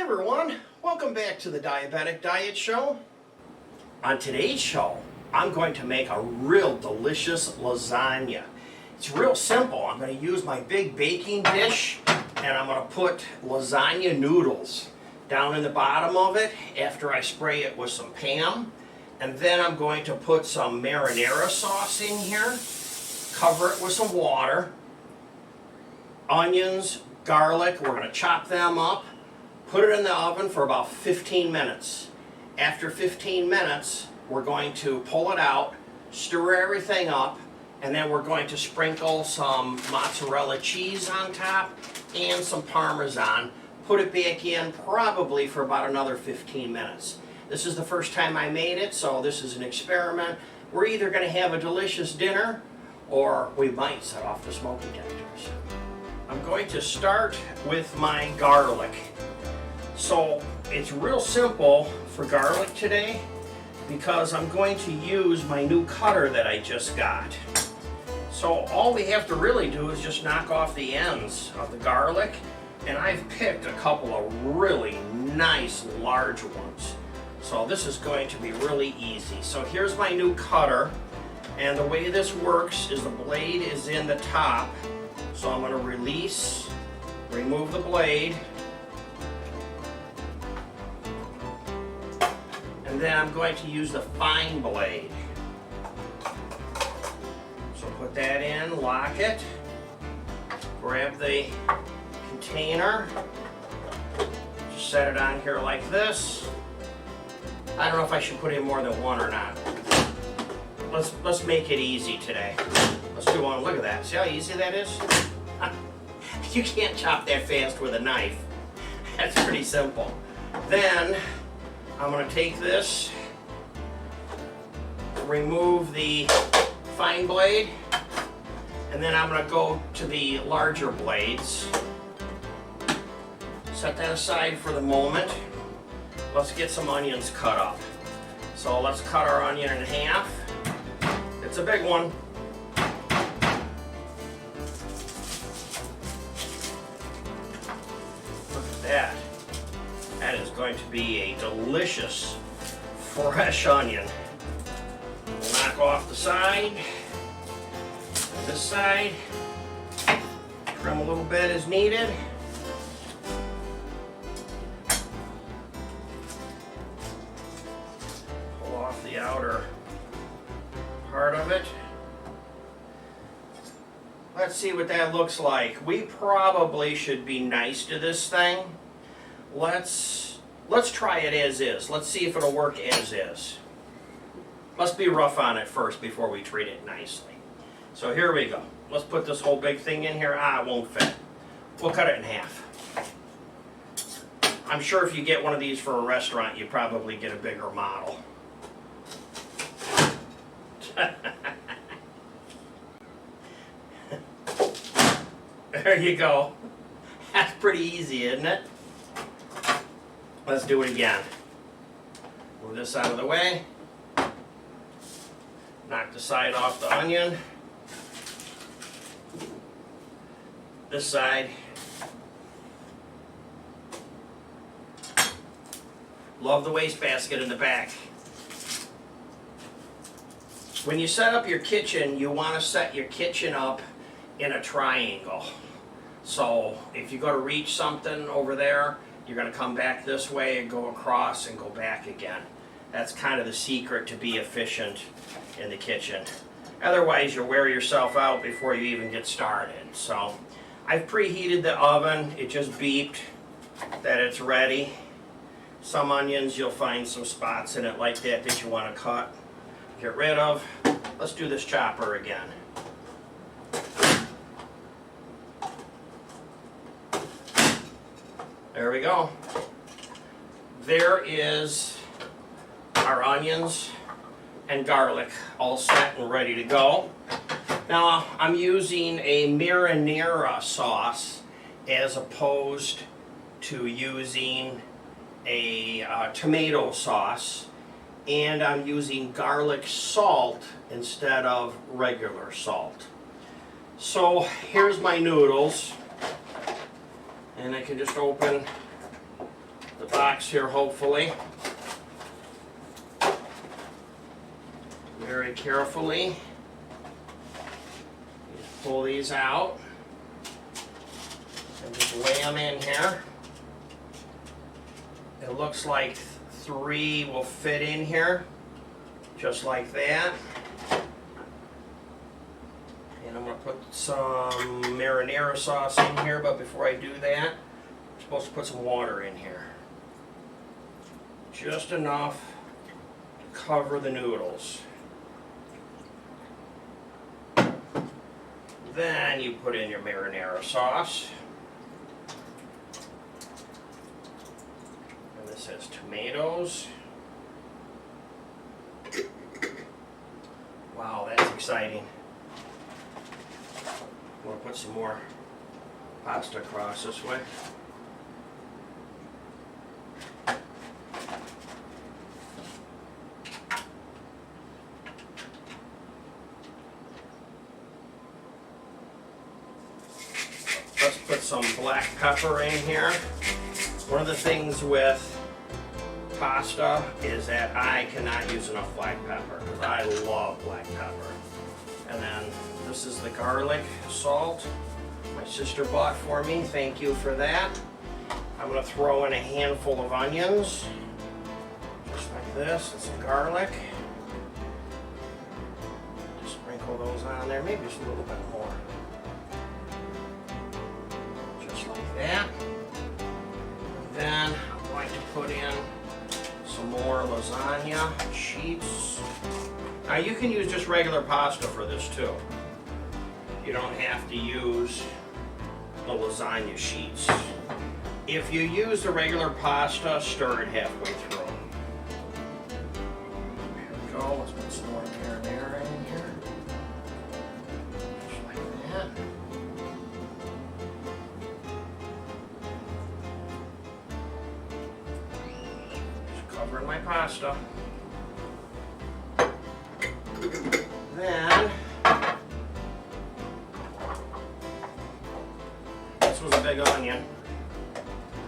everyone, welcome back to the Diabetic Diet Show. On today's show, I'm going to make a real delicious lasagna. It's real simple. I'm going to use my big baking dish and I'm going to put lasagna noodles down in the bottom of it after I spray it with some Pam. And then I'm going to put some marinara sauce in here, cover it with some water, onions, garlic, we're going to chop them up. Put it in the oven for about 15 minutes. After 15 minutes, we're going to pull it out, stir everything up, and then we're going to sprinkle some mozzarella cheese on top and some Parmesan. Put it back in probably for about another 15 minutes. This is the first time I made it, so this is an experiment. We're either going to have a delicious dinner or we might set off the smoke detectors. I'm going to start with my garlic. So it's real simple for garlic today because I'm going to use my new cutter that I just got. So all we have to really do is just knock off the ends of the garlic, and I've picked a couple of really nice large ones. So this is going to be really easy. So here's my new cutter, and the way this works is the blade is in the top. So I'm going to remove the blade, and then I'm going to use the fine blade. So put that in, lock it, grab the container, just set it on here like this. I don't know if I should put in more than one or not. Let's make it easy today. Let's do one. Look at that. See how easy that is? You can't chop that fast with a knife. That's pretty simple. Then I'm going to take this, remove the fine blade, and then I'm going to go to the larger blades. Set that aside for the moment. Let's get some onions cut up. So let's cut our onion in half. It's a big one. Look at that. That is going to be a delicious fresh onion. We'll knock off the side. And this side. Trim a little bit as needed. Pull off the outer part of it. Let's see what that looks like. We probably should be nice to this thing. Let's try it as is. Let's see if it'll work as is. Let's be rough on it first before we treat it nicely. So here we go. Let's put this whole big thing in here. It won't fit. We'll cut it in half. I'm sure if you get one of these for a restaurant, you probably get a bigger model. There you go. That's pretty easy, isn't it? Let's do it again. Move this out of the way. Knock the side off the onion. This side. Love the wastebasket in the back. When you set up your kitchen, you want to set your kitchen up in a triangle. So if you go to reach something over there, you're going to come back this way and go across and go back again. That's kind of the secret to be efficient in the kitchen. Otherwise, you'll wear yourself out before you even get started. So I've preheated the oven. It just beeped that it's ready. Some onions, you'll find some spots in it like that you want to cut, get rid of. Let's do this chopper again. There we go. There is our onions and garlic all set and ready to go. Now I'm using a marinara sauce as opposed to using a tomato sauce, and I'm using garlic salt instead of regular salt. So here's my noodles. And I can just open box here, hopefully. Very carefully. Just pull these out and just lay them in here. It looks like 3 will fit in here, just like that. And I'm going to put some marinara sauce in here, but before I do that, I'm supposed to put some water in here. Just enough to cover the noodles. Then you put in your marinara sauce. And this has tomatoes. Wow, that's exciting. I'm going to put some more pasta across this way. Let's put some black pepper in here. One of the things with pasta is that I cannot use enough black pepper because I love black pepper. And then this is the garlic salt my sister bought for me. Thank you for that. I'm going to throw in a handful of onions, just like this, and some garlic. Just sprinkle those on there, maybe just a little bit more. Just like that. And then I'm going to put in some more lasagna sheets. Now you can use just regular pasta for this too. You don't have to use the lasagna sheets. If you use the regular pasta, stir it halfway through. Here we go. Let's put some more marinara in here. Just like that. Just covering my pasta. Then this was a big onion.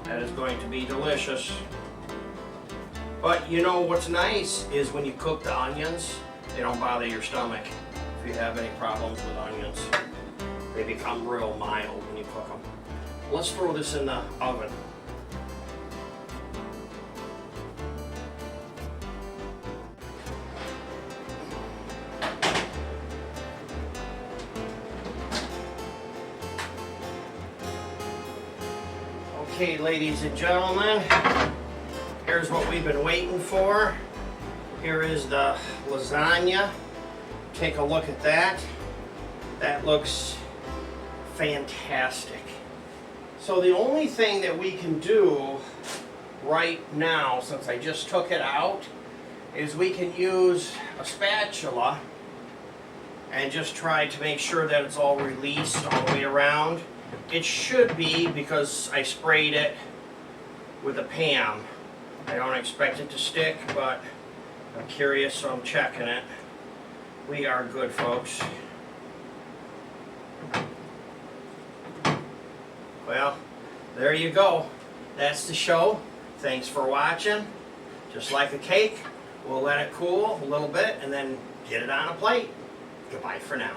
That is going to be delicious. But you know what's nice is when you cook the onions, they don't bother your stomach. If you have any problems with onions, they become real mild when you cook them. Let's throw this in the oven. Okay, ladies and gentlemen, here's what we've been waiting for. Here is the lasagna. Take a look at that. That looks fantastic. So the only thing that we can do right now, since I just took it out, is we can use a spatula and just try to make sure that it's all released all the way around. It should be, because I sprayed it with a Pam. I don't expect it to stick, but I'm curious, so I'm checking it. We are good, folks. Well, there you go. That's the show. Thanks for watching. Just like a cake, we'll let it cool a little bit and then get it on a plate. Goodbye for now.